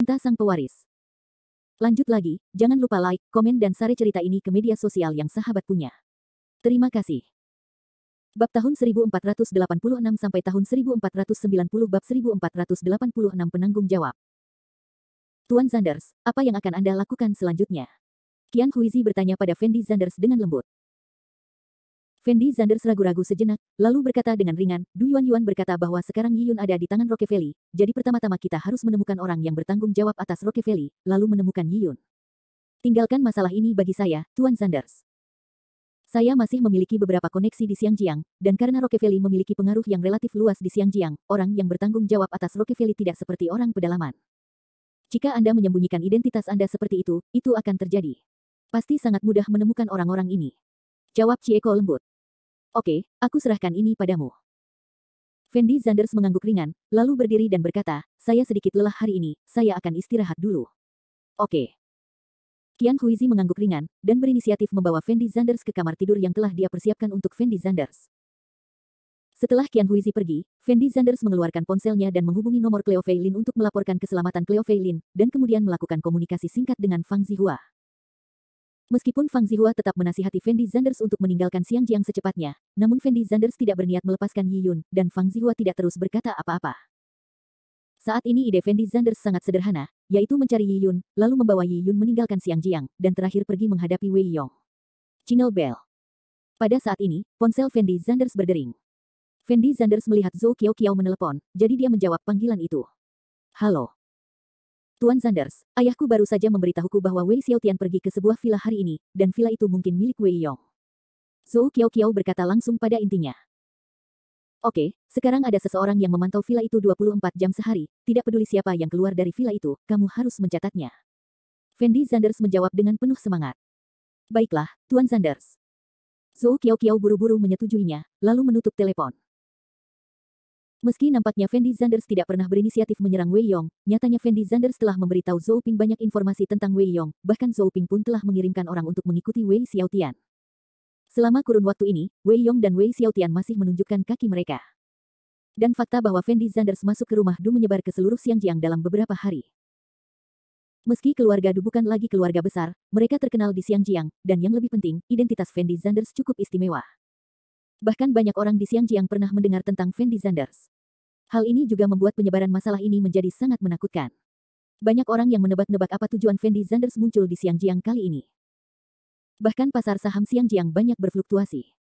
Entah sang pewaris. Lanjut lagi, jangan lupa like, komen dan share cerita ini ke media sosial yang sahabat punya. Terima kasih. Bab tahun 1486 sampai tahun 1490 bab 1486 penanggung jawab. Tuan Zanders, apa yang akan Anda lakukan selanjutnya? Qian Huizi bertanya pada Fendi Zanders dengan lembut. Fendi Zanders ragu-ragu sejenak, lalu berkata dengan ringan, Du Yuan berkata bahwa sekarang Yiyun ada di tangan Rockefeller, jadi pertama-tama kita harus menemukan orang yang bertanggung jawab atas Rockefeller, lalu menemukan Yiyun. Tinggalkan masalah ini bagi saya, Tuan Zanders. Saya masih memiliki beberapa koneksi di Xiangjiang, dan karena Rockefeller memiliki pengaruh yang relatif luas di Xiangjiang, orang yang bertanggung jawab atas Rockefeller tidak seperti orang pedalaman. Jika Anda menyembunyikan identitas Anda seperti itu akan terjadi. Pasti sangat mudah menemukan orang-orang ini. Jawab Chieko lembut. Oke, aku serahkan ini padamu. Fendi Zanders mengangguk ringan, lalu berdiri dan berkata, saya sedikit lelah hari ini, saya akan istirahat dulu. Oke. Qian Huizi mengangguk ringan, dan berinisiatif membawa Fendi Zanders ke kamar tidur yang telah dia persiapkan untuk Fendi Zanders. Setelah Qian Huizi pergi, Fendi Zanders mengeluarkan ponselnya dan menghubungi nomor Cleo Fei Lin untuk melaporkan keselamatan Cleo Fei Lin, dan kemudian melakukan komunikasi singkat dengan Fang Zihua. Meskipun Fang Zihua tetap menasihati Fendi Zanders untuk meninggalkan Xiangjiang secepatnya, namun Fendi Zanders tidak berniat melepaskan Yiyun, dan Fang Zihua tidak terus berkata apa-apa. Saat ini ide Fendi Zanders sangat sederhana, yaitu mencari Yiyun, lalu membawa Yiyun meninggalkan Xiangjiang, dan terakhir pergi menghadapi Wei Yong. Jingle bell. Pada saat ini, ponsel Fendi Zanders berdering. Fendi Zanders melihat Zhou Qiao menelepon, jadi dia menjawab panggilan itu. Halo. Tuan Zanders, ayahku baru saja memberitahuku bahwa Wei Xiaotian pergi ke sebuah villa hari ini, dan villa itu mungkin milik Wei Yong. Zhou Qiao berkata langsung pada intinya. Oke, sekarang ada seseorang yang memantau villa itu 24 jam sehari, tidak peduli siapa yang keluar dari villa itu, kamu harus mencatatnya. Fendi Zanders menjawab dengan penuh semangat. Baiklah, Tuan Zanders. Zhou Qiao buru-buru menyetujuinya, lalu menutup telepon. Meski nampaknya Fendi Zanders tidak pernah berinisiatif menyerang Wei Yong, nyatanya Fendi Zanders telah memberitahu Zhou Ping banyak informasi tentang Wei Yong, bahkan Zhou Ping pun telah mengirimkan orang untuk mengikuti Wei Xiaotian. Selama kurun waktu ini, Wei Yong dan Wei Xiaotian masih menunjukkan kaki mereka. Dan fakta bahwa Fendi Zanders masuk ke rumah Du menyebar ke seluruh Xiangjiang dalam beberapa hari. Meski keluarga Du bukan lagi keluarga besar, mereka terkenal di Xiangjiang, dan yang lebih penting, identitas Fendi Zanders cukup istimewa. Bahkan banyak orang di Xiangjiang pernah mendengar tentang Fendi Zanders. Hal ini juga membuat penyebaran masalah ini menjadi sangat menakutkan. Banyak orang yang menebak-nebak apa tujuan Fendi Zanders muncul di Xiangjiang kali ini. Bahkan pasar saham Xiangjiang banyak berfluktuasi.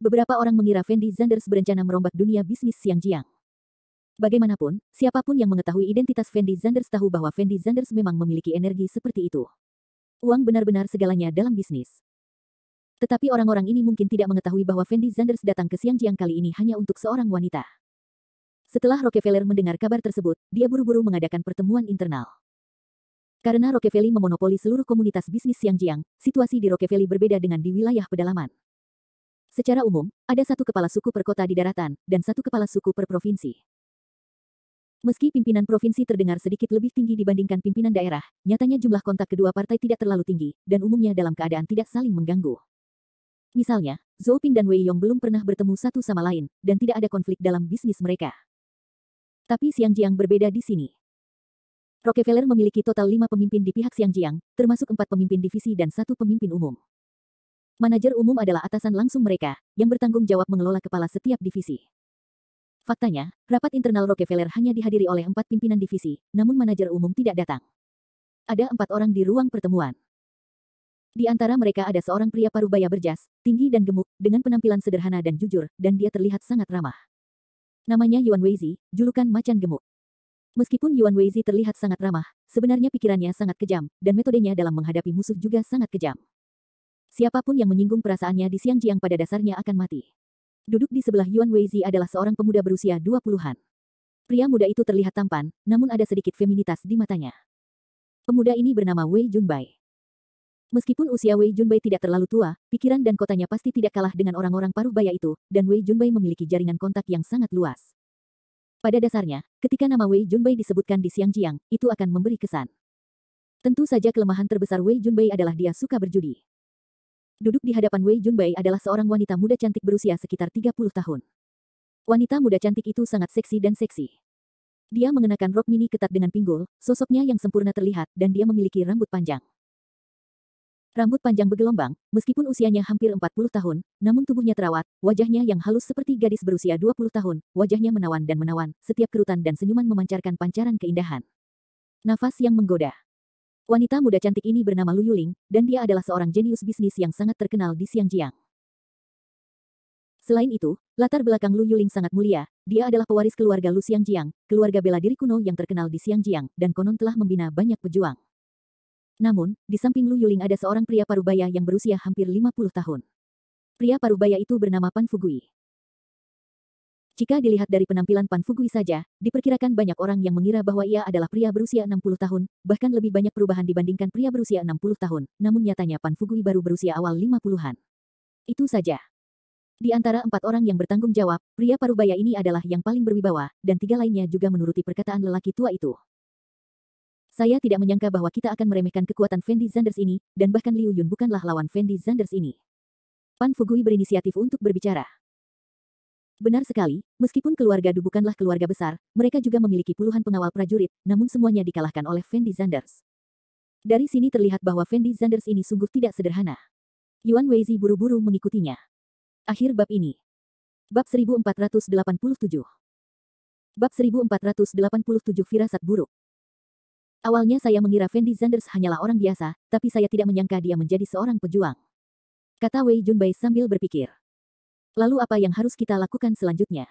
Beberapa orang mengira Fendi Zanders berencana merombak dunia bisnis Xiangjiang. Bagaimanapun, siapapun yang mengetahui identitas Fendi Zanders tahu bahwa Fendi Zanders memang memiliki energi seperti itu. Uang benar-benar segalanya dalam bisnis. Tetapi orang-orang ini mungkin tidak mengetahui bahwa Fendi Zanders datang ke Xiangjiang kali ini hanya untuk seorang wanita. Setelah Rockefeller mendengar kabar tersebut, dia buru-buru mengadakan pertemuan internal. Karena Rockefeller memonopoli seluruh komunitas bisnis Xiangjiang, situasi di Rockefeller berbeda dengan di wilayah pedalaman. Secara umum, ada satu kepala suku per kota di daratan, dan satu kepala suku per provinsi. Meski pimpinan provinsi terdengar sedikit lebih tinggi dibandingkan pimpinan daerah, nyatanya jumlah kontak kedua partai tidak terlalu tinggi, dan umumnya dalam keadaan tidak saling mengganggu. Misalnya, Zhou Ping dan Wei Yong belum pernah bertemu satu sama lain, dan tidak ada konflik dalam bisnis mereka. Tapi Xiangjiang berbeda di sini. Rockefeller memiliki total 5 pemimpin di pihak Xiangjiang, termasuk 4 pemimpin divisi dan 1 pemimpin umum. Manajer umum adalah atasan langsung mereka, yang bertanggung jawab mengelola kepala setiap divisi. Faktanya, rapat internal Rockefeller hanya dihadiri oleh 4 pimpinan divisi, namun manajer umum tidak datang. Ada 4 orang di ruang pertemuan. Di antara mereka ada seorang pria parubaya berjas, tinggi dan gemuk, dengan penampilan sederhana dan jujur, dan dia terlihat sangat ramah. Namanya Yuan Weizi, julukan macan gemuk. Meskipun Yuan Weizi terlihat sangat ramah, sebenarnya pikirannya sangat kejam, dan metodenya dalam menghadapi musuh juga sangat kejam. Siapapun yang menyinggung perasaannya di Xiangjiang pada dasarnya akan mati. Duduk di sebelah Yuan Weizi adalah seorang pemuda berusia 20-an. Pria muda itu terlihat tampan, namun ada sedikit feminitas di matanya. Pemuda ini bernama Wei Junbai. Meskipun usia Wei Junbai tidak terlalu tua, pikiran dan kotanya pasti tidak kalah dengan orang-orang parubaya itu, dan Wei Junbai memiliki jaringan kontak yang sangat luas. Pada dasarnya, ketika nama Wei Junbai disebutkan di Xiangjiang, itu akan memberi kesan. Tentu saja kelemahan terbesar Wei Junbai adalah dia suka berjudi. Duduk di hadapan Wei Junbai adalah seorang wanita muda cantik berusia sekitar 30 tahun. Wanita muda cantik itu sangat seksi dan seksi. Dia mengenakan rok mini ketat dengan pinggul, sosoknya yang sempurna terlihat, dan dia memiliki rambut panjang. Rambut panjang bergelombang, meskipun usianya hampir 40 tahun, namun tubuhnya terawat, wajahnya yang halus seperti gadis berusia 20 tahun, wajahnya menawan dan menawan, setiap kerutan dan senyuman memancarkan pancaran keindahan. Nafas yang menggoda. Wanita muda cantik ini bernama Lu Yuling, dan dia adalah seorang jenius bisnis yang sangat terkenal di Xiangjiang. Selain itu, latar belakang Lu Yuling sangat mulia, dia adalah pewaris keluarga Lu Xiangjiang, keluarga bela diri kuno yang terkenal di Xiangjiang, dan konon telah membina banyak pejuang. Namun, di samping Lu Yuling ada seorang pria parubaya yang berusia hampir 50 tahun. Pria parubaya itu bernama Pan Fugui. Jika dilihat dari penampilan Pan Fugui saja, diperkirakan banyak orang yang mengira bahwa ia adalah pria berusia 60 tahun, bahkan lebih banyak perubahan dibandingkan pria berusia 60 tahun, namun nyatanya Pan Fugui baru berusia awal 50-an. Itu saja. Di antara 4 orang yang bertanggung jawab, pria parubaya ini adalah yang paling berwibawa, dan 3 lainnya juga menuruti perkataan lelaki tua itu. Saya tidak menyangka bahwa kita akan meremehkan kekuatan Fendi Zanders ini, dan bahkan Liu Yun bukanlah lawan Fendi Zanders ini. Pan Fugui berinisiatif untuk berbicara. Benar sekali, meskipun keluarga Du bukanlah keluarga besar, mereka juga memiliki puluhan pengawal prajurit, namun semuanya dikalahkan oleh Fendi Zanders. Dari sini terlihat bahwa Fendi Zanders ini sungguh tidak sederhana. Yuan Weizi buru-buru mengikutinya. Akhir bab ini. Bab 1487. Bab 1487 Firasat Buruk. Awalnya saya mengira Fendi Zanders hanyalah orang biasa, tapi saya tidak menyangka dia menjadi seorang pejuang. Kata Wei Junbai sambil berpikir. Lalu apa yang harus kita lakukan selanjutnya?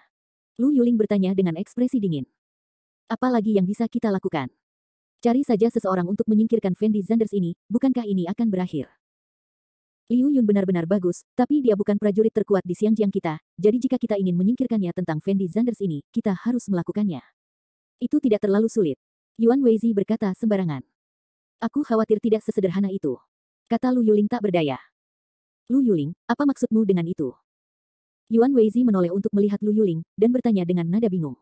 Lu Yuling bertanya dengan ekspresi dingin. Apa lagi yang bisa kita lakukan? Cari saja seseorang untuk menyingkirkan Fendi Zanders ini, bukankah ini akan berakhir? Liu Yun benar-benar bagus, tapi dia bukan prajurit terkuat di Xiangjiang kita, jadi jika kita ingin menyingkirkannya tentang Fendi Zanders ini, kita harus melakukannya. Itu tidak terlalu sulit. Yuan Weizi berkata sembarangan. Aku khawatir tidak sesederhana itu. Kata Lu Yuling tak berdaya. Lu Yuling, apa maksudmu dengan itu? Yuan Weizi menoleh untuk melihat Lu Yuling, dan bertanya dengan nada bingung.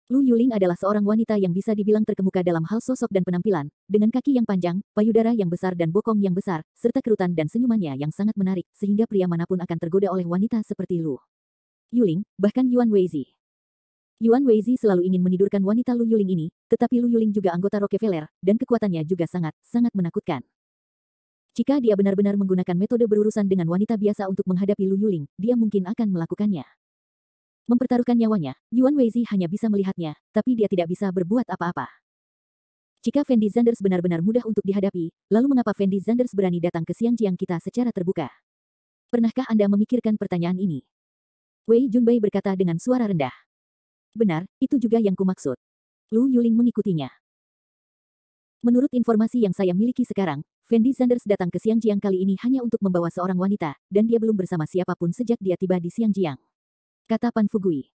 Lu Yuling adalah seorang wanita yang bisa dibilang terkemuka dalam hal sosok dan penampilan, dengan kaki yang panjang, payudara yang besar dan bokong yang besar, serta kerutan dan senyumannya yang sangat menarik, sehingga pria manapun akan tergoda oleh wanita seperti Lu Yuling, bahkan Yuan Weizi. Yuan Weizi selalu ingin menidurkan wanita Lu Yuling ini, tetapi Lu Yuling juga anggota Rockefeller, dan kekuatannya juga sangat menakutkan. Jika dia benar-benar menggunakan metode berurusan dengan wanita biasa untuk menghadapi Lu Yuling, dia mungkin akan melakukannya. Mempertaruhkan nyawanya, Yuan Weizi hanya bisa melihatnya, tapi dia tidak bisa berbuat apa-apa. Jika Fendi Zanders benar-benar mudah untuk dihadapi, lalu mengapa Fendi Zanders berani datang ke Xiangjiang kita secara terbuka? Pernahkah Anda memikirkan pertanyaan ini? Wei Junbai berkata dengan suara rendah. Benar, itu juga yang kumaksud. Lu Yuling mengikutinya. Menurut informasi yang saya miliki sekarang, Fendi Zanders datang ke Xiangjiang kali ini hanya untuk membawa seorang wanita, dan dia belum bersama siapapun sejak dia tiba di Xiangjiang. Kata Pan Fugui.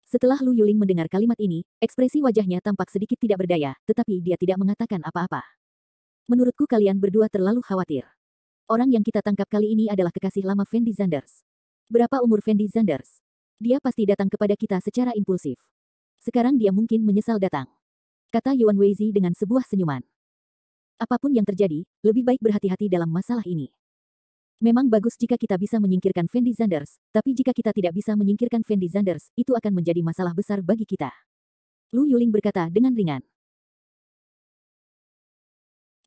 Setelah Lu Yuling mendengar kalimat ini, ekspresi wajahnya tampak sedikit tidak berdaya, tetapi dia tidak mengatakan apa-apa. Menurutku kalian berdua terlalu khawatir. Orang yang kita tangkap kali ini adalah kekasih lama Fendi Zanders. Berapa umur Fendi Zanders? Dia pasti datang kepada kita secara impulsif. Sekarang dia mungkin menyesal datang. Kata Yuan Weizi dengan sebuah senyuman. Apapun yang terjadi, lebih baik berhati-hati dalam masalah ini. Memang bagus jika kita bisa menyingkirkan Fendi Zanders, tapi jika kita tidak bisa menyingkirkan Fendi Zanders, itu akan menjadi masalah besar bagi kita. Lu Yuling berkata dengan ringan.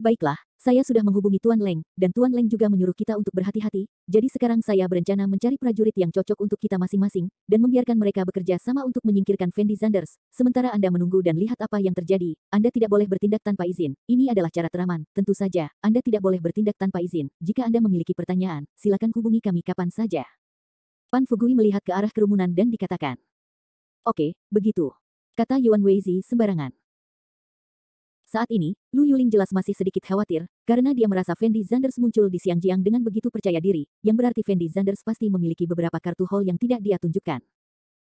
Baiklah, saya sudah menghubungi Tuan Leng, dan Tuan Leng juga menyuruh kita untuk berhati-hati, jadi sekarang saya berencana mencari prajurit yang cocok untuk kita masing-masing, dan membiarkan mereka bekerja sama untuk menyingkirkan Fendi Zanders, sementara Anda menunggu dan lihat apa yang terjadi. Anda tidak boleh bertindak tanpa izin, ini adalah cara teraman, tentu saja, Anda tidak boleh bertindak tanpa izin. Jika Anda memiliki pertanyaan, silakan hubungi kami kapan saja. Pan Fugui melihat ke arah kerumunan dan dikatakan. Oke, begitu. Kata Yuan Weizi sembarangan. Saat ini, Lu Yuling jelas masih sedikit khawatir, karena dia merasa Fendi Zanders muncul di Xiangjiang dengan begitu percaya diri, yang berarti Fendi Zanders pasti memiliki beberapa kartu hall yang tidak dia tunjukkan.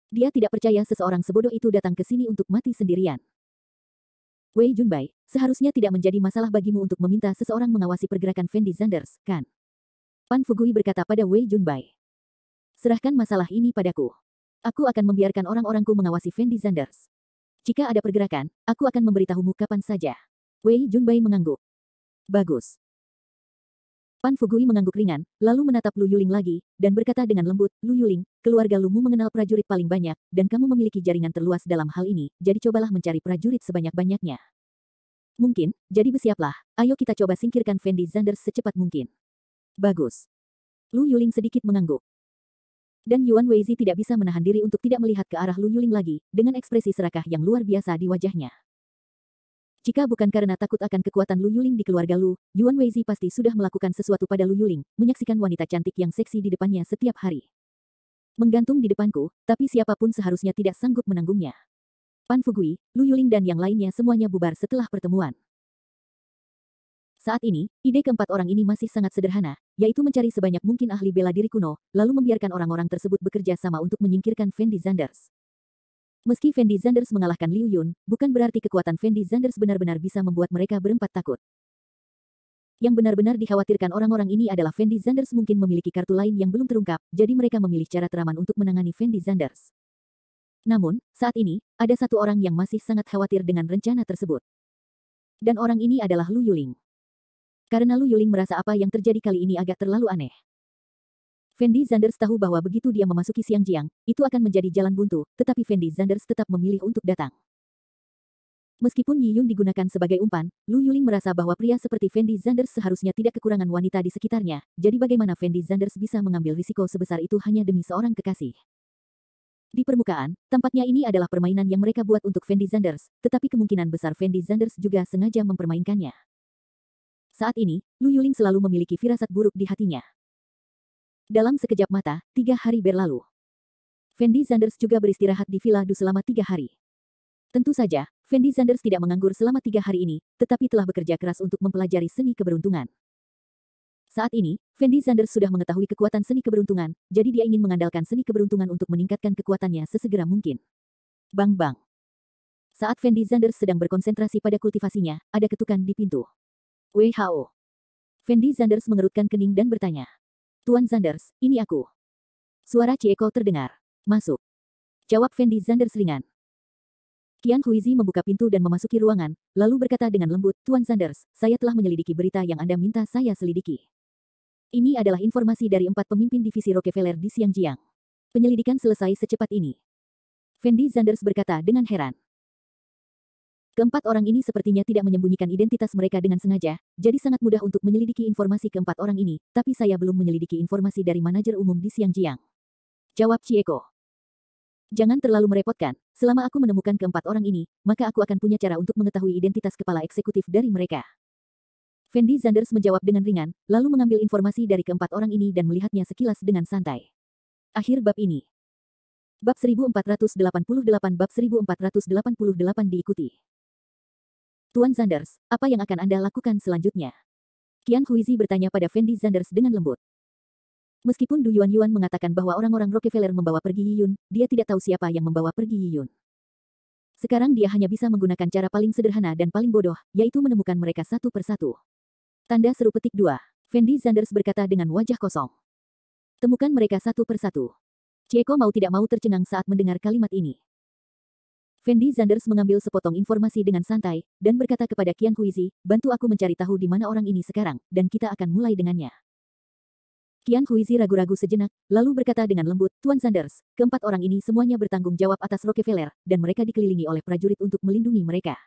Dia tidak percaya seseorang sebodoh itu datang ke sini untuk mati sendirian. Wei Junbai, seharusnya tidak menjadi masalah bagimu untuk meminta seseorang mengawasi pergerakan Fendi Zanders, kan? Pan Fugui berkata pada Wei Junbai. Serahkan masalah ini padaku. Aku akan membiarkan orang-orangku mengawasi Fendi Zanders. Jika ada pergerakan, aku akan memberitahumu kapan saja. Wei Junbai mengangguk. Bagus. Pan Fugui mengangguk ringan, lalu menatap Lu Yuling lagi, dan berkata dengan lembut, Lu Yuling, keluarga Lumu mengenal prajurit paling banyak, dan kamu memiliki jaringan terluas dalam hal ini, jadi cobalah mencari prajurit sebanyak-banyaknya. Mungkin, jadi bersiaplah, ayo kita coba singkirkan Fendi Zanders secepat mungkin. Bagus. Lu Yuling sedikit mengangguk. Dan Yuan Weizi tidak bisa menahan diri untuk tidak melihat ke arah Lu Yuling lagi, dengan ekspresi serakah yang luar biasa di wajahnya. Jika bukan karena takut akan kekuatan Lu Yuling di keluarga Lu, Yuan Weizi pasti sudah melakukan sesuatu pada Lu Yuling, menyaksikan wanita cantik yang seksi di depannya setiap hari. Menggantung di depanku, tapi siapapun seharusnya tidak sanggup menanggungnya. Pan Fugui, Lu Yuling dan yang lainnya semuanya bubar setelah pertemuan. Saat ini, ide keempat orang ini masih sangat sederhana, yaitu mencari sebanyak mungkin ahli bela diri kuno, lalu membiarkan orang-orang tersebut bekerja sama untuk menyingkirkan Fendi Zanders. Meski Fendi Zanders mengalahkan Liu Yun, bukan berarti kekuatan Fendi Zanders benar-benar bisa membuat mereka berempat takut. Yang benar-benar dikhawatirkan orang-orang ini adalah Fendi Zanders mungkin memiliki kartu lain yang belum terungkap, jadi mereka memilih cara teraman untuk menangani Fendi Zanders. Namun, saat ini, ada satu orang yang masih sangat khawatir dengan rencana tersebut. Dan orang ini adalah Lu Yuling. Karena Lu Yuling merasa apa yang terjadi kali ini agak terlalu aneh. Fendi Zanders tahu bahwa begitu dia memasuki Xiangjiang, itu akan menjadi jalan buntu, tetapi Fendi Zanders tetap memilih untuk datang. Meskipun Yi Yun digunakan sebagai umpan, Lu Yuling merasa bahwa pria seperti Fendi Zanders seharusnya tidak kekurangan wanita di sekitarnya, jadi bagaimana Fendi Zanders bisa mengambil risiko sebesar itu hanya demi seorang kekasih. Di permukaan, tampaknya ini adalah permainan yang mereka buat untuk Fendi Zanders, tetapi kemungkinan besar Fendi Zanders juga sengaja mempermainkannya. Saat ini, Lu Yuling selalu memiliki firasat buruk di hatinya. Dalam sekejap mata, 3 hari berlalu. Fendi Zanders juga beristirahat di Villa Du selama 3 hari. Tentu saja, Fendi Zanders tidak menganggur selama 3 hari ini, tetapi telah bekerja keras untuk mempelajari seni keberuntungan. Saat ini, Fendi Zanders sudah mengetahui kekuatan seni keberuntungan, jadi dia ingin mengandalkan seni keberuntungan untuk meningkatkan kekuatannya sesegera mungkin. Bang-bang. Saat Fendi Zanders sedang berkonsentrasi pada kultivasinya, ada ketukan di pintu. WHO. Fendi Zanders mengerutkan kening dan bertanya. Tuan Zanders, ini aku. Suara Chieko terdengar. Masuk. Jawab Fendi Zanders ringan. Qian Huizi membuka pintu dan memasuki ruangan, lalu berkata dengan lembut, Tuan Zanders, saya telah menyelidiki berita yang Anda minta saya selidiki. Ini adalah informasi dari 4 pemimpin divisi Rockefeller di Xiangjiang. Penyelidikan selesai secepat ini. Fendi Zanders berkata dengan heran. Keempat orang ini sepertinya tidak menyembunyikan identitas mereka dengan sengaja, jadi sangat mudah untuk menyelidiki informasi keempat orang ini, tapi saya belum menyelidiki informasi dari manajer umum di Xiangjiang. Jawab Chieko. Jangan terlalu merepotkan, selama aku menemukan keempat orang ini, maka aku akan punya cara untuk mengetahui identitas kepala eksekutif dari mereka. Fendi Zanders menjawab dengan ringan, lalu mengambil informasi dari keempat orang ini dan melihatnya sekilas dengan santai. Akhir bab ini. Bab 1488 Bab 1488 diikuti. Tuan Zanders, apa yang akan Anda lakukan selanjutnya? Qian Huizi bertanya pada Fendi Zanders dengan lembut. Meskipun Du Yuan mengatakan bahwa orang-orang Rockefeller membawa pergi Yi Yun, dia tidak tahu siapa yang membawa pergi Yi Yun. Sekarang dia hanya bisa menggunakan cara paling sederhana dan paling bodoh, yaitu menemukan mereka satu persatu. Tanda seru petik 2. Fendi Zanders berkata dengan wajah kosong. Temukan mereka satu persatu. Chieko mau tidak mau tercengang saat mendengar kalimat ini. Fendi Zanders mengambil sepotong informasi dengan santai, dan berkata kepada Qian Huizi, bantu aku mencari tahu di mana orang ini sekarang, dan kita akan mulai dengannya. Qian Huizi ragu-ragu sejenak, lalu berkata dengan lembut, Tuan Zanders, keempat orang ini semuanya bertanggung jawab atas Rockefeller, dan mereka dikelilingi oleh prajurit untuk melindungi mereka.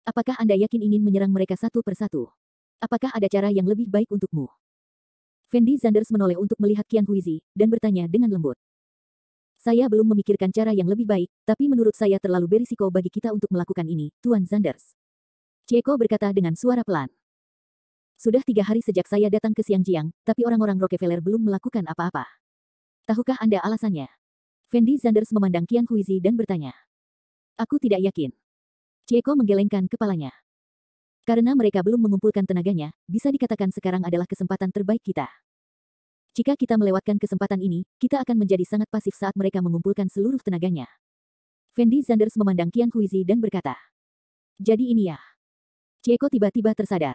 Apakah Anda yakin ingin menyerang mereka satu persatu? Apakah ada cara yang lebih baik untukmu? Fendi Zanders menoleh untuk melihat Qian Huizi, dan bertanya dengan lembut. Saya belum memikirkan cara yang lebih baik, tapi menurut saya terlalu berisiko bagi kita untuk melakukan ini, Tuan Zanders. Chieko berkata dengan suara pelan. Sudah 3 hari sejak saya datang ke Xiangjiang, tapi orang-orang Rockefeller belum melakukan apa-apa. Tahukah Anda alasannya? Fendi Zanders memandang Qian Huizi dan bertanya. Aku tidak yakin. Chieko menggelengkan kepalanya. Karena mereka belum mengumpulkan tenaganya, bisa dikatakan sekarang adalah kesempatan terbaik kita. Jika kita melewatkan kesempatan ini, kita akan menjadi sangat pasif saat mereka mengumpulkan seluruh tenaganya. Fendi Zanders memandang Qian Huizi dan berkata. Jadi ini ya. Chieko tiba-tiba tersadar.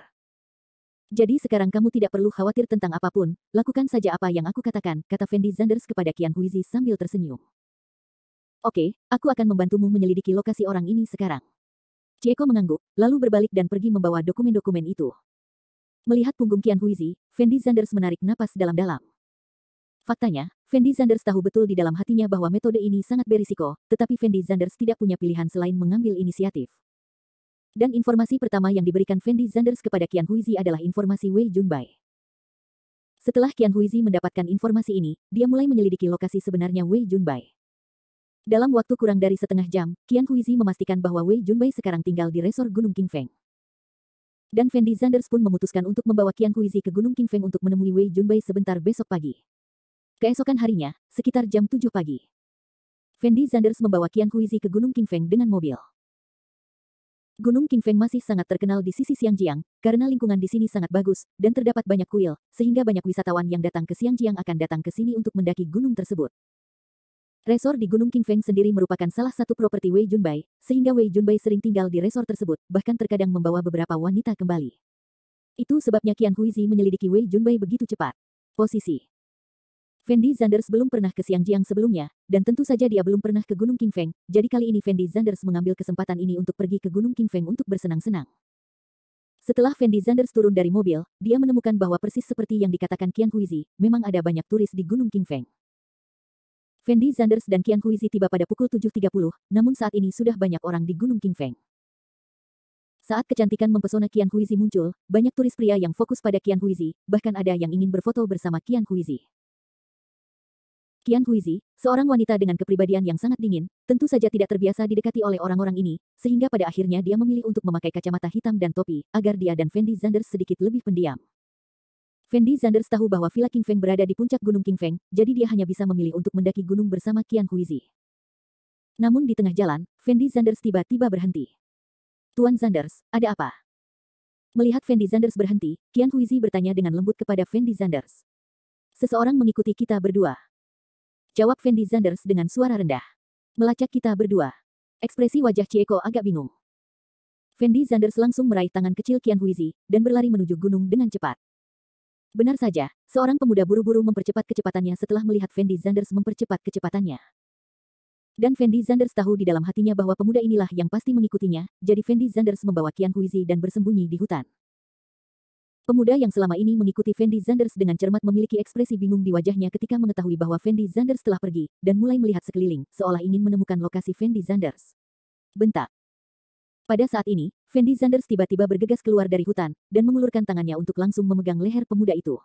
Jadi sekarang kamu tidak perlu khawatir tentang apapun, lakukan saja apa yang aku katakan, kata Fendi Zanders kepada Qian Huizi sambil tersenyum. Oke, aku akan membantumu menyelidiki lokasi orang ini sekarang. Chieko mengangguk, lalu berbalik dan pergi membawa dokumen-dokumen itu. Melihat punggung Qian Huizi, Fendi Zanders menarik napas dalam-dalam. Faktanya, Fendi Zanders tahu betul di dalam hatinya bahwa metode ini sangat berisiko, tetapi Fendi Zanders tidak punya pilihan selain mengambil inisiatif. Dan informasi pertama yang diberikan Fendi Zanders kepada Qian Huizi adalah informasi Wei Junbai. Setelah Qian Huizi mendapatkan informasi ini, dia mulai menyelidiki lokasi sebenarnya Wei Junbai. Dalam waktu kurang dari setengah jam, Qian Huizi memastikan bahwa Wei Junbai sekarang tinggal di resor Gunung Qingfeng. Dan Fendi Zanders pun memutuskan untuk membawa Qian Huizi ke Gunung Qingfeng untuk menemui Wei Junbai sebentar besok pagi. Keesokan harinya, sekitar jam 7 pagi. Fendi Zanders membawa Qian Huizi ke Gunung Qingfeng dengan mobil. Gunung Qingfeng masih sangat terkenal di sisi Xiangjiang, karena lingkungan di sini sangat bagus, dan terdapat banyak kuil, sehingga banyak wisatawan yang datang ke Xiangjiang akan datang ke sini untuk mendaki gunung tersebut. Resor di Gunung Qingfeng sendiri merupakan salah satu properti Wei Junbai, sehingga Wei Junbai sering tinggal di resor tersebut, bahkan terkadang membawa beberapa wanita kembali. Itu sebabnya Qian Huizi menyelidiki Wei Junbai begitu cepat. Posisi Fendi Zanders belum pernah ke Xiangjiang sebelumnya, dan tentu saja dia belum pernah ke Gunung Qingfeng, jadi kali ini Fendi Zanders mengambil kesempatan ini untuk pergi ke Gunung Qingfeng untuk bersenang-senang. Setelah Fendi Zanders turun dari mobil, dia menemukan bahwa persis seperti yang dikatakan Qian Huizi, memang ada banyak turis di Gunung Qingfeng. Fendi Zanders dan Qian Huizi tiba pada pukul 7.30, namun saat ini sudah banyak orang di Gunung Qingfeng. Saat kecantikan mempesona Qian Huizi muncul, banyak turis pria yang fokus pada Qian Huizi, bahkan ada yang ingin berfoto bersama Qian Huizi. Qian Huizi, seorang wanita dengan kepribadian yang sangat dingin, tentu saja tidak terbiasa didekati oleh orang-orang ini, sehingga pada akhirnya dia memilih untuk memakai kacamata hitam dan topi, agar dia dan Fendi Zanders sedikit lebih pendiam. Fendi Zanders tahu bahwa Villa Qingfeng berada di puncak Gunung Qingfeng, jadi dia hanya bisa memilih untuk mendaki gunung bersama Qian Huizi. Namun di tengah jalan, Fendi Zanders tiba-tiba berhenti. "Tuan Zanders, ada apa?" Melihat Fendi Zanders berhenti, Qian Huizi bertanya dengan lembut kepada Fendi Zanders. "Seseorang mengikuti kita berdua," jawab Fendi Zanders dengan suara rendah. "Melacak kita berdua." Ekspresi wajah Chieko agak bingung. Fendi Zanders langsung meraih tangan kecil Qian Huizi, dan berlari menuju gunung dengan cepat. Benar saja, seorang pemuda buru-buru mempercepat kecepatannya setelah melihat Fendi Zanders mempercepat kecepatannya. Dan Fendi Zanders tahu di dalam hatinya bahwa pemuda inilah yang pasti mengikutinya, jadi Fendi Zanders membawa Qian Huizi dan bersembunyi di hutan. Pemuda yang selama ini mengikuti Fendi Zanders dengan cermat memiliki ekspresi bingung di wajahnya ketika mengetahui bahwa Fendi Zanders telah pergi, dan mulai melihat sekeliling, seolah ingin menemukan lokasi Fendi Zanders. Bentak. Pada saat ini, Fendi Zanders tiba-tiba bergegas keluar dari hutan, dan mengulurkan tangannya untuk langsung memegang leher pemuda itu.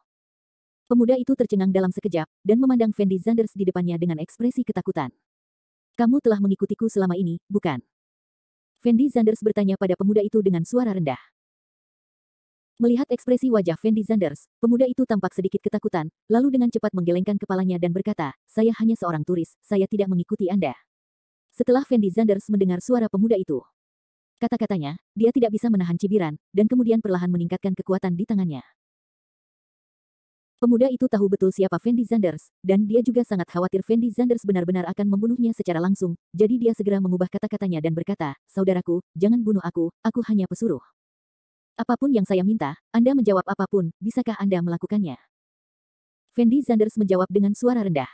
Pemuda itu tercengang dalam sekejap, dan memandang Fendi Zanders di depannya dengan ekspresi ketakutan. "Kamu telah mengikutiku selama ini, bukan?" Fendi Zanders bertanya pada pemuda itu dengan suara rendah. Melihat ekspresi wajah Fendi Zanders, pemuda itu tampak sedikit ketakutan, lalu dengan cepat menggelengkan kepalanya dan berkata, "Saya hanya seorang turis, saya tidak mengikuti Anda." Setelah Fendi Zanders mendengar suara pemuda itu, kata-katanya, dia tidak bisa menahan cibiran, dan kemudian perlahan meningkatkan kekuatan di tangannya. Pemuda itu tahu betul siapa Fendi Zanders, dan dia juga sangat khawatir Fendi Zanders benar-benar akan membunuhnya secara langsung, jadi dia segera mengubah kata-katanya dan berkata, "Saudaraku, jangan bunuh aku hanya pesuruh. Apapun yang saya minta, Anda menjawab apapun, bisakah Anda melakukannya?" Fendi Zanders menjawab dengan suara rendah.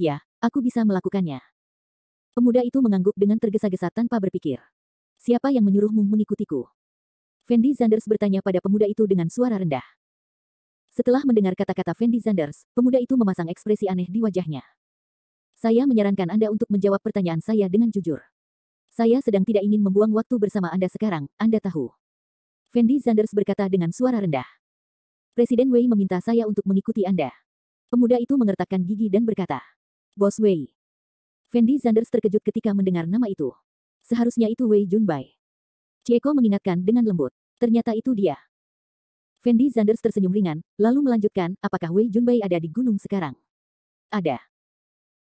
"Ya, aku bisa melakukannya." Pemuda itu mengangguk dengan tergesa-gesa tanpa berpikir. "Siapa yang menyuruhmu mengikutiku?" Fendi Zanders bertanya pada pemuda itu dengan suara rendah. Setelah mendengar kata-kata Fendi Zanders, pemuda itu memasang ekspresi aneh di wajahnya. "Saya menyarankan Anda untuk menjawab pertanyaan saya dengan jujur. Saya sedang tidak ingin membuang waktu bersama Anda sekarang, Anda tahu." Fendi Zanders berkata dengan suara rendah. "Presiden Wei meminta saya untuk mengikuti Anda." Pemuda itu mengertakkan gigi dan berkata, "Bos Wei." Fendi Zanders terkejut ketika mendengar nama itu. Seharusnya itu Wei Junbai. Chieko mengingatkan dengan lembut. Ternyata itu dia. Fendi Zanders tersenyum ringan, lalu melanjutkan, "Apakah Wei Junbai ada di gunung sekarang?" "Ada."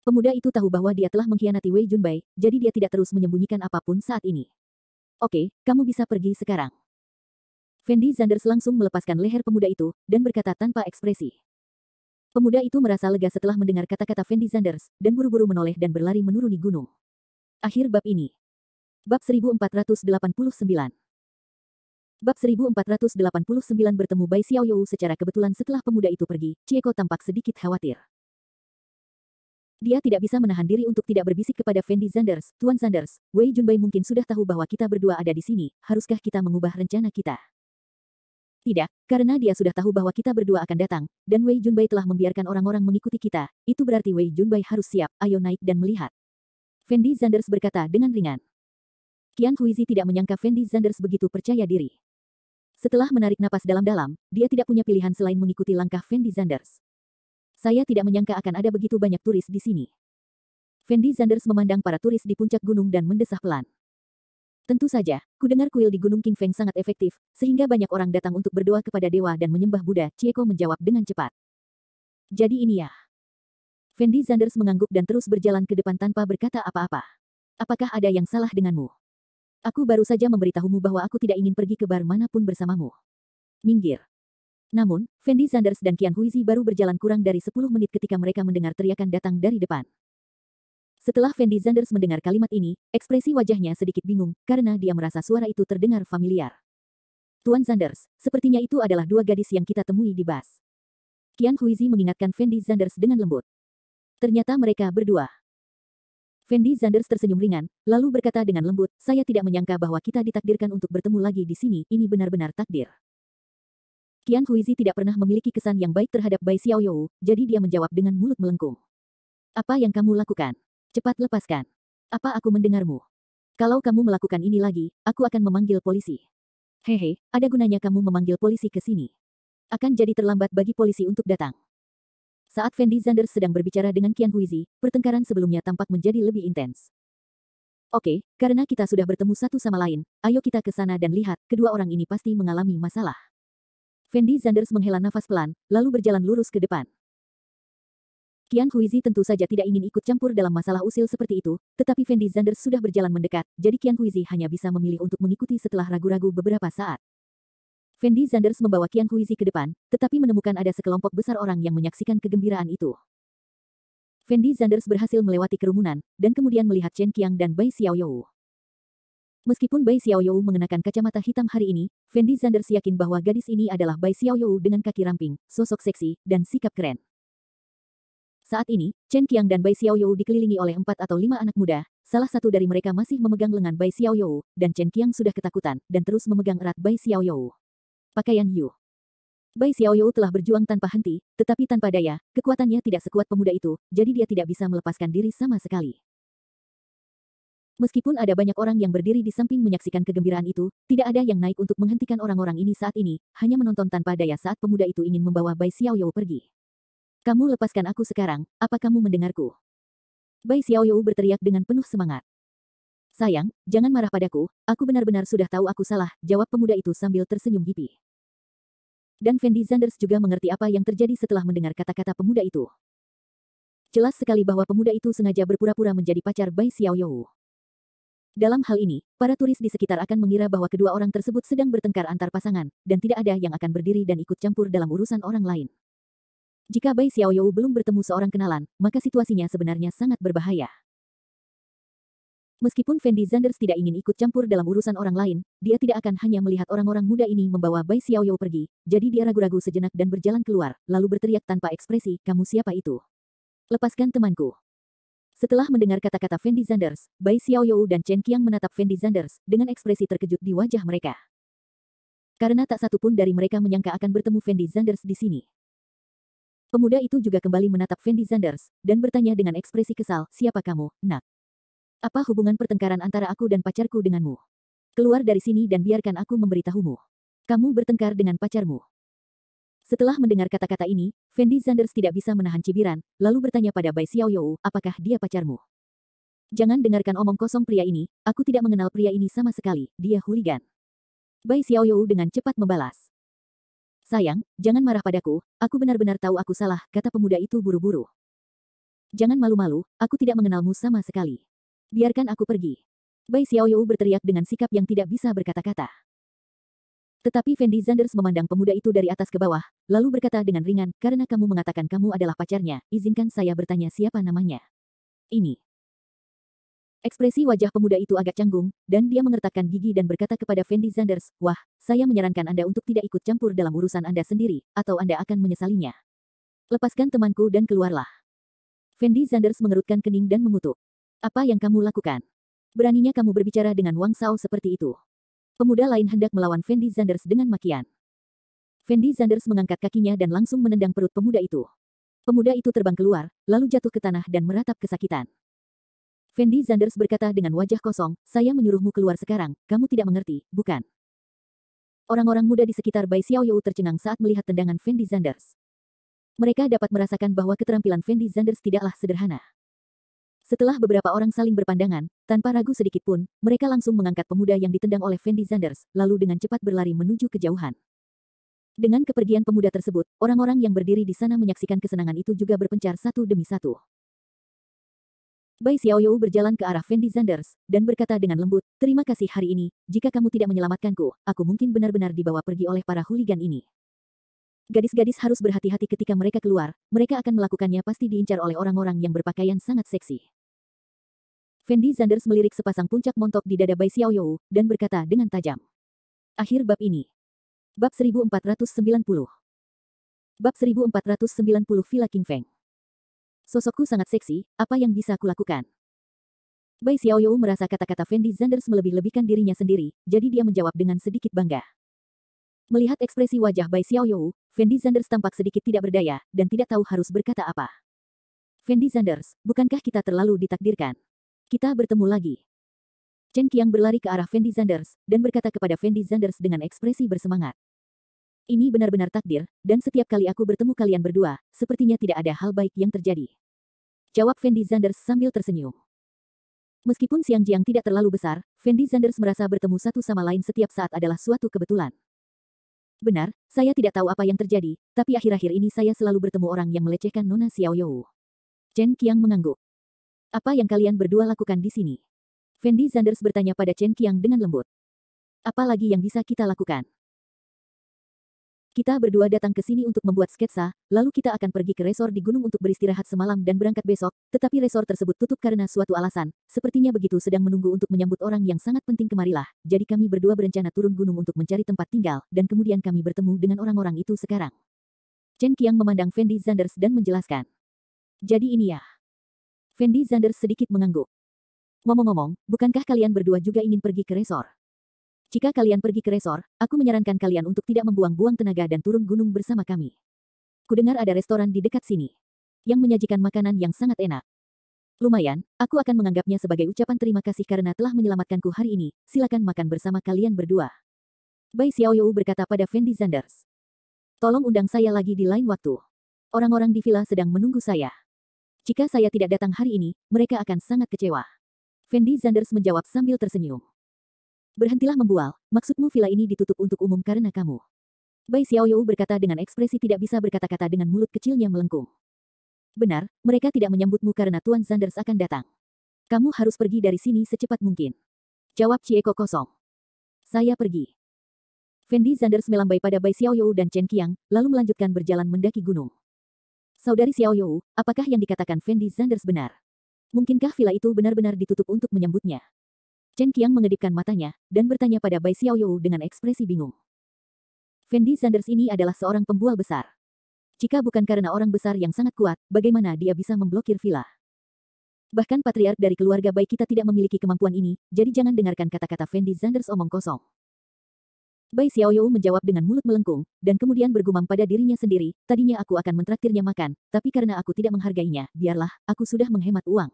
Pemuda itu tahu bahwa dia telah mengkhianati Wei Junbai, jadi dia tidak terus menyembunyikan apapun saat ini. "Oke, kamu bisa pergi sekarang." Fendi Zanders langsung melepaskan leher pemuda itu, dan berkata tanpa ekspresi. Pemuda itu merasa lega setelah mendengar kata-kata Fendi Zanders, dan buru-buru menoleh dan berlari menuruni gunung. Akhir bab ini. Bab 1489. Bab 1489 bertemu Bai Xiaoyou secara kebetulan setelah pemuda itu pergi, Chieko tampak sedikit khawatir. Dia tidak bisa menahan diri untuk tidak berbisik kepada Fendi Zanders, "Tuan Zanders, Wei Junbai mungkin sudah tahu bahwa kita berdua ada di sini, haruskah kita mengubah rencana kita?" Tidak, karena dia sudah tahu bahwa kita berdua akan datang, dan Wei Junbai telah membiarkan orang-orang mengikuti kita, itu berarti Wei Junbai harus siap, ayo naik dan melihat. Fendi Zanders berkata dengan ringan. Qian Huizi tidak menyangka Fendi Zanders begitu percaya diri. Setelah menarik napas dalam-dalam, dia tidak punya pilihan selain mengikuti langkah Fendi Zanders. Saya tidak menyangka akan ada begitu banyak turis di sini. Fendi Zanders memandang para turis di puncak gunung dan mendesah pelan. Tentu saja, kudengar kuil di Gunung King Feng sangat efektif, sehingga banyak orang datang untuk berdoa kepada dewa dan menyembah Buddha, Chieko menjawab dengan cepat. Jadi ini ya. Fendi Zanders mengangguk dan terus berjalan ke depan tanpa berkata apa-apa. Apakah ada yang salah denganmu? Aku baru saja memberitahumu bahwa aku tidak ingin pergi ke bar manapun bersamamu. Minggir. Namun, Fendi Zanders dan Qian Huizi baru berjalan kurang dari 10 menit ketika mereka mendengar teriakan datang dari depan. Setelah Fendi Zanders mendengar kalimat ini, ekspresi wajahnya sedikit bingung, karena dia merasa suara itu terdengar familiar. Tuan Zanders, sepertinya itu adalah dua gadis yang kita temui di bus. Qian Huizi mengingatkan Fendi Zanders dengan lembut. Ternyata mereka berdua. Fendi Zanders tersenyum ringan, lalu berkata dengan lembut, saya tidak menyangka bahwa kita ditakdirkan untuk bertemu lagi di sini, ini benar-benar takdir. Qian Huizi tidak pernah memiliki kesan yang baik terhadap Bai Xiaoyou, jadi dia menjawab dengan mulut melengkung. Apa yang kamu lakukan? Cepat lepaskan. Apa aku mendengarmu? Kalau kamu melakukan ini lagi, aku akan memanggil polisi. Hehe, ada gunanya kamu memanggil polisi ke sini. Akan jadi terlambat bagi polisi untuk datang. Saat Fendi Zanders sedang berbicara dengan Qian Huizi, pertengkaran sebelumnya tampak menjadi lebih intens. Oke, karena kita sudah bertemu satu sama lain, ayo kita ke sana dan lihat, kedua orang ini pasti mengalami masalah. Fendi Zanders menghela nafas pelan, lalu berjalan lurus ke depan. Qian Huizi tentu saja tidak ingin ikut campur dalam masalah usil seperti itu, tetapi Fendi Zanders sudah berjalan mendekat, jadi Qian Huizi hanya bisa memilih untuk mengikuti setelah ragu-ragu beberapa saat. Fendi Zanders membawa Qian Huizi ke depan, tetapi menemukan ada sekelompok besar orang yang menyaksikan kegembiraan itu. Fendi Zanders berhasil melewati kerumunan, dan kemudian melihat Chen Qiang dan Bai Xiaoyou. Meskipun Bai Xiaoyou mengenakan kacamata hitam hari ini, Fendi Zanders yakin bahwa gadis ini adalah Bai Xiaoyou dengan kaki ramping, sosok seksi, dan sikap keren. Saat ini, Chen Qiang dan Bai Xiaoyou dikelilingi oleh 4 atau 5 anak muda, salah satu dari mereka masih memegang lengan Bai Xiaoyou, dan Chen Qiang sudah ketakutan, dan terus memegang erat Bai Xiaoyou. Pakaian Yu. Bai Xiaoyou telah berjuang tanpa henti, tetapi tanpa daya, kekuatannya tidak sekuat pemuda itu, jadi dia tidak bisa melepaskan diri sama sekali. Meskipun ada banyak orang yang berdiri di samping menyaksikan kegembiraan itu, tidak ada yang naik untuk menghentikan orang-orang ini saat ini, hanya menonton tanpa daya saat pemuda itu ingin membawa Bai Xiaoyou pergi. Kamu lepaskan aku sekarang, apa kamu mendengarku? Bai Xiaoyou berteriak dengan penuh semangat. Sayang, jangan marah padaku, aku benar-benar sudah tahu aku salah, jawab pemuda itu sambil tersenyum hippie. Dan Fendi Zanders juga mengerti apa yang terjadi setelah mendengar kata-kata pemuda itu. Jelas sekali bahwa pemuda itu sengaja berpura-pura menjadi pacar Bai Xiaoyou. Dalam hal ini, para turis di sekitar akan mengira bahwa kedua orang tersebut sedang bertengkar antar pasangan, dan tidak ada yang akan berdiri dan ikut campur dalam urusan orang lain. Jika Bai Xiaoyou belum bertemu seorang kenalan, maka situasinya sebenarnya sangat berbahaya. Meskipun Fendi Zanders tidak ingin ikut campur dalam urusan orang lain, dia tidak akan hanya melihat orang-orang muda ini membawa Bai Xiaoyou pergi, jadi dia ragu-ragu sejenak dan berjalan keluar, lalu berteriak tanpa ekspresi, kamu siapa itu? Lepaskan temanku. Setelah mendengar kata-kata Fendi Zanders, Bai Xiaoyou dan Chen Qiang menatap Fendi Zanders, dengan ekspresi terkejut di wajah mereka. Karena tak satu pun dari mereka menyangka akan bertemu Fendi Zanders di sini. Pemuda itu juga kembali menatap Fendi Zanders, dan bertanya dengan ekspresi kesal, siapa kamu, nak? Apa hubungan pertengkaran antara aku dan pacarku denganmu? Keluar dari sini dan biarkan aku memberitahumu. Kamu bertengkar dengan pacarmu. Setelah mendengar kata-kata ini, Fendi Zanders tidak bisa menahan cibiran, lalu bertanya pada Bai Xiaoyou, apakah dia pacarmu? Jangan dengarkan omong kosong pria ini, aku tidak mengenal pria ini sama sekali, dia hooligan. Bai Xiaoyou dengan cepat membalas. Sayang, jangan marah padaku, aku benar-benar tahu aku salah, kata pemuda itu buru-buru. Jangan malu-malu, aku tidak mengenalmu sama sekali. Biarkan aku pergi. Bai Xiaoyou berteriak dengan sikap yang tidak bisa berkata-kata. Tetapi Fendi Zanders memandang pemuda itu dari atas ke bawah, lalu berkata dengan ringan, karena kamu mengatakan kamu adalah pacarnya, izinkan saya bertanya siapa namanya. Ini. Ekspresi wajah pemuda itu agak canggung, dan dia mengertakkan gigi dan berkata kepada Fendi Zanders, wah, saya menyarankan Anda untuk tidak ikut campur dalam urusan Anda sendiri, atau Anda akan menyesalinya. Lepaskan temanku dan keluarlah. Fendi Zanders mengerutkan kening dan mengutuk. Apa yang kamu lakukan? Beraninya kamu berbicara dengan Wang Shao seperti itu. Pemuda lain hendak melawan Fendi Zanders dengan makian. Fendi Zanders mengangkat kakinya dan langsung menendang perut pemuda itu. Pemuda itu terbang keluar, lalu jatuh ke tanah dan meratap kesakitan. Fendi Zanders berkata dengan wajah kosong, "Saya menyuruhmu keluar sekarang, kamu tidak mengerti, bukan?" Orang-orang muda di sekitar Bai Xiaoyou tercengang saat melihat tendangan Fendi Zanders. Mereka dapat merasakan bahwa keterampilan Fendi Zanders tidaklah sederhana. Setelah beberapa orang saling berpandangan, tanpa ragu sedikit pun, mereka langsung mengangkat pemuda yang ditendang oleh Fendi Zanders, lalu dengan cepat berlari menuju kejauhan. Dengan kepergian pemuda tersebut, orang-orang yang berdiri di sana menyaksikan kesenangan itu juga berpencar satu demi satu. Bai Xiaoyou berjalan ke arah Fendi Zanders, dan berkata dengan lembut, "Terima kasih hari ini, jika kamu tidak menyelamatkanku, aku mungkin benar-benar dibawa pergi oleh para hooligan ini." Gadis-gadis harus berhati-hati ketika mereka keluar, mereka akan melakukannya pasti diincar oleh orang-orang yang berpakaian sangat seksi. Fendi Zanders melirik sepasang puncak montok di dada Bai Xiaoyou, dan berkata dengan tajam. Akhir bab ini. Bab 1490. Bab 1490 Villa King Feng. Sosokku sangat seksi, apa yang bisa kulakukan? Bai Xiaoyou merasa kata-kata Fendi Zanders melebih-lebihkan dirinya sendiri, jadi dia menjawab dengan sedikit bangga. Melihat ekspresi wajah Bai Xiaoyou, Fendi Zanders tampak sedikit tidak berdaya, dan tidak tahu harus berkata apa. Fendi Zanders, bukankah kita terlalu ditakdirkan? Kita bertemu lagi. Chen Qiang berlari ke arah Fendi Zanders, dan berkata kepada Fendi Zanders dengan ekspresi bersemangat. Ini benar-benar takdir, dan setiap kali aku bertemu kalian berdua, sepertinya tidak ada hal baik yang terjadi. Jawab Fendi Zanders sambil tersenyum. Meskipun Xiang Jiang tidak terlalu besar, Fendi Zanders merasa bertemu satu sama lain setiap saat adalah suatu kebetulan. Benar, saya tidak tahu apa yang terjadi, tapi akhir-akhir ini saya selalu bertemu orang yang melecehkan Nona Xiaoyou. Chen Qiang mengangguk. Apa yang kalian berdua lakukan di sini? Fendi Zanders bertanya pada Chen Qiang dengan lembut. Apa lagi yang bisa kita lakukan? Kita berdua datang ke sini untuk membuat sketsa, lalu kita akan pergi ke resor di gunung untuk beristirahat semalam dan berangkat besok, tetapi resor tersebut tutup karena suatu alasan, sepertinya begitu sedang menunggu untuk menyambut orang yang sangat penting kemarilah, jadi kami berdua berencana turun gunung untuk mencari tempat tinggal, dan kemudian kami bertemu dengan orang-orang itu sekarang. Chen Qiang memandang Fendi Zanders dan menjelaskan. Jadi ini ya. Fendi Zanders sedikit mengangguk. Ngomong-ngomong, bukankah kalian berdua juga ingin pergi ke resor? Jika kalian pergi ke resor, aku menyarankan kalian untuk tidak membuang-buang tenaga dan turun gunung bersama kami. Kudengar ada restoran di dekat sini yang menyajikan makanan yang sangat enak. Lumayan, aku akan menganggapnya sebagai ucapan terima kasih karena telah menyelamatkanku hari ini. Silakan makan bersama kalian berdua. Bai Xiaoyou berkata pada Fendi Zanders. Tolong undang saya lagi di lain waktu. Orang-orang di villa sedang menunggu saya. Jika saya tidak datang hari ini, mereka akan sangat kecewa. Fendi Zanders menjawab sambil tersenyum. Berhentilah membual, maksudmu villa ini ditutup untuk umum karena kamu. Bai Xiaoyou berkata dengan ekspresi tidak bisa berkata-kata dengan mulut kecilnya melengkung. Benar, mereka tidak menyambutmu karena Tuan Zanders akan datang. Kamu harus pergi dari sini secepat mungkin. Jawab Cieko kosong. Saya pergi. Fendi Zanders melambai pada Bai Xiaoyou dan Chen Qiang, lalu melanjutkan berjalan mendaki gunung. Saudari Xiaoyou, apakah yang dikatakan Fendi Zanders benar? Mungkinkah villa itu benar-benar ditutup untuk menyambutnya? Chen Qiang mengedipkan matanya, dan bertanya pada Bai Xiaoyou dengan ekspresi bingung. Fendi Zanders ini adalah seorang pembual besar. Jika bukan karena orang besar yang sangat kuat, bagaimana dia bisa memblokir villa? Bahkan patriark dari keluarga Bai kita tidak memiliki kemampuan ini, jadi jangan dengarkan kata-kata Fendi Zanders omong kosong. Bai Xiaoyou menjawab dengan mulut melengkung, dan kemudian bergumam pada dirinya sendiri, tadinya aku akan mentraktirnya makan, tapi karena aku tidak menghargainya, biarlah, aku sudah menghemat uang.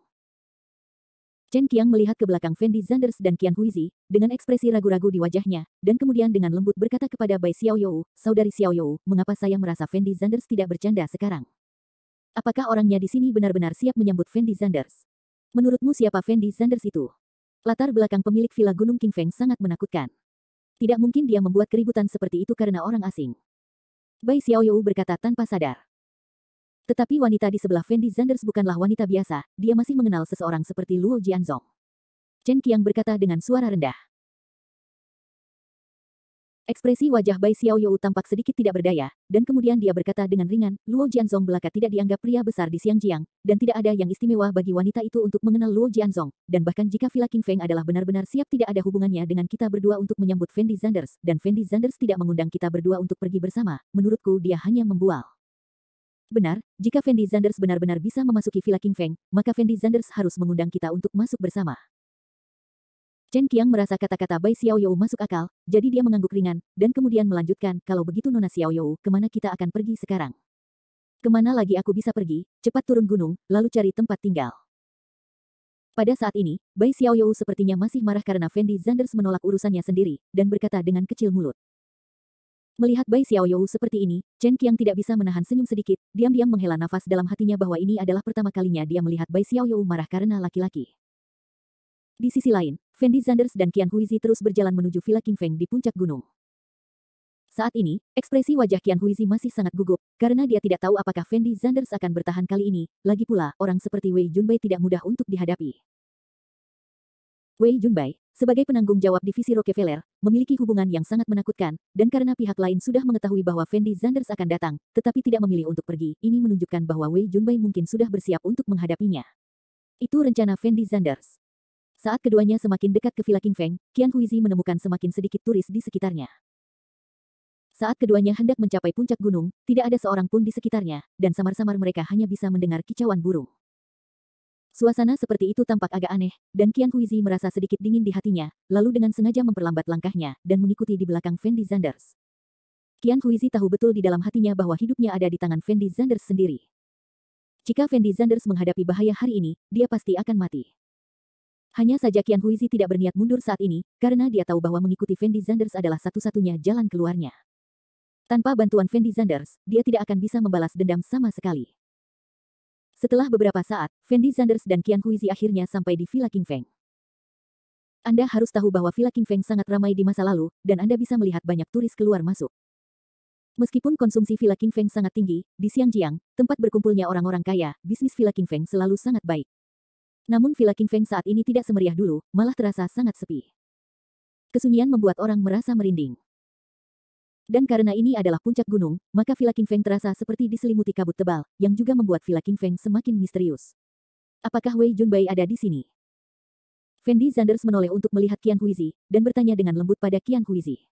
Chen Qiang melihat ke belakang Fendi Zanders dan Qian Huizi, dengan ekspresi ragu-ragu di wajahnya, dan kemudian dengan lembut berkata kepada Bai Xiaoyou, Saudari Xiaoyou, mengapa saya merasa Fendi Zanders tidak bercanda sekarang? Apakah orangnya di sini benar-benar siap menyambut Fendi Zanders? Menurutmu siapa Fendi Zanders itu? Latar belakang pemilik villa Gunung King Feng sangat menakutkan. Tidak mungkin dia membuat keributan seperti itu karena orang asing. Bai Xiaoyou berkata tanpa sadar. Tetapi wanita di sebelah Fendi Zanders bukanlah wanita biasa, dia masih mengenal seseorang seperti Luo Jianzong. Chen Qiang berkata dengan suara rendah. Ekspresi wajah Bai Xiaoyou tampak sedikit tidak berdaya, dan kemudian dia berkata dengan ringan, Luo Jianzong belaka tidak dianggap pria besar di Xiangjiang, dan tidak ada yang istimewa bagi wanita itu untuk mengenal Luo Jianzong, dan bahkan jika Villa King Feng adalah benar-benar siap tidak ada hubungannya dengan kita berdua untuk menyambut Fendi Zanders, dan Fendi Zanders tidak mengundang kita berdua untuk pergi bersama, menurutku dia hanya membual. Benar, jika Fendi Zanders benar-benar bisa memasuki Villa King Feng, maka Fendi Zanders harus mengundang kita untuk masuk bersama. Chen Qiang merasa kata-kata Bai Xiaoyou masuk akal, jadi dia mengangguk ringan, dan kemudian melanjutkan, kalau begitu Nona Xiaoyou, kemana kita akan pergi sekarang? Kemana lagi aku bisa pergi? Cepat turun gunung, lalu cari tempat tinggal. Pada saat ini, Bai Xiaoyou sepertinya masih marah karena Fendi Zanders menolak urusannya sendiri, dan berkata dengan kecil mulut. Melihat Bai Xiaoyou seperti ini, Chen Qiang tidak bisa menahan senyum sedikit, diam-diam menghela nafas dalam hatinya bahwa ini adalah pertama kalinya dia melihat Bai Xiaoyou marah karena laki-laki. Di sisi lain, Fendi Zanders dan Qian Huizi terus berjalan menuju Villa King Feng di puncak gunung. Saat ini, ekspresi wajah Qian Huizi masih sangat gugup, karena dia tidak tahu apakah Fendi Zanders akan bertahan kali ini, lagi pula, orang seperti Wei Junbai tidak mudah untuk dihadapi. Wei Junbai, sebagai penanggung jawab divisi Rockefeller, memiliki hubungan yang sangat menakutkan, dan karena pihak lain sudah mengetahui bahwa Fendi Zanders akan datang, tetapi tidak memilih untuk pergi, ini menunjukkan bahwa Wei Junbai mungkin sudah bersiap untuk menghadapinya. Itu rencana Fendi Zanders. Saat keduanya semakin dekat ke Villa King Feng, Qian Huizi menemukan semakin sedikit turis di sekitarnya. Saat keduanya hendak mencapai puncak gunung, tidak ada seorang pun di sekitarnya, dan samar-samar mereka hanya bisa mendengar kicauan burung. Suasana seperti itu tampak agak aneh, dan Qian Huizi merasa sedikit dingin di hatinya, lalu dengan sengaja memperlambat langkahnya, dan mengikuti di belakang Fendi Zanders. Qian Huizi tahu betul di dalam hatinya bahwa hidupnya ada di tangan Fendi Zanders sendiri. Jika Fendi Zanders menghadapi bahaya hari ini, dia pasti akan mati. Hanya saja Qian Huizi tidak berniat mundur saat ini, karena dia tahu bahwa mengikuti Fendi Zanders adalah satu-satunya jalan keluarnya. Tanpa bantuan Fendi Zanders, dia tidak akan bisa membalas dendam sama sekali. Setelah beberapa saat, Fendi Zanders dan Qian Huizi akhirnya sampai di Villa King Feng. Anda harus tahu bahwa Villa King Feng sangat ramai di masa lalu, dan Anda bisa melihat banyak turis keluar masuk. Meskipun konsumsi Villa King Feng sangat tinggi, di Xiangjiang, tempat berkumpulnya orang-orang kaya, bisnis Villa King Feng selalu sangat baik. Namun Villa King Feng saat ini tidak semeriah dulu, malah terasa sangat sepi. Kesunyian membuat orang merasa merinding. Dan karena ini adalah puncak gunung, maka Villa King Feng terasa seperti diselimuti kabut tebal, yang juga membuat Villa King Feng semakin misterius. Apakah Wei Junbai ada di sini? Fendi Zanders menoleh untuk melihat Qian Huizi, dan bertanya dengan lembut pada Qian Huizi.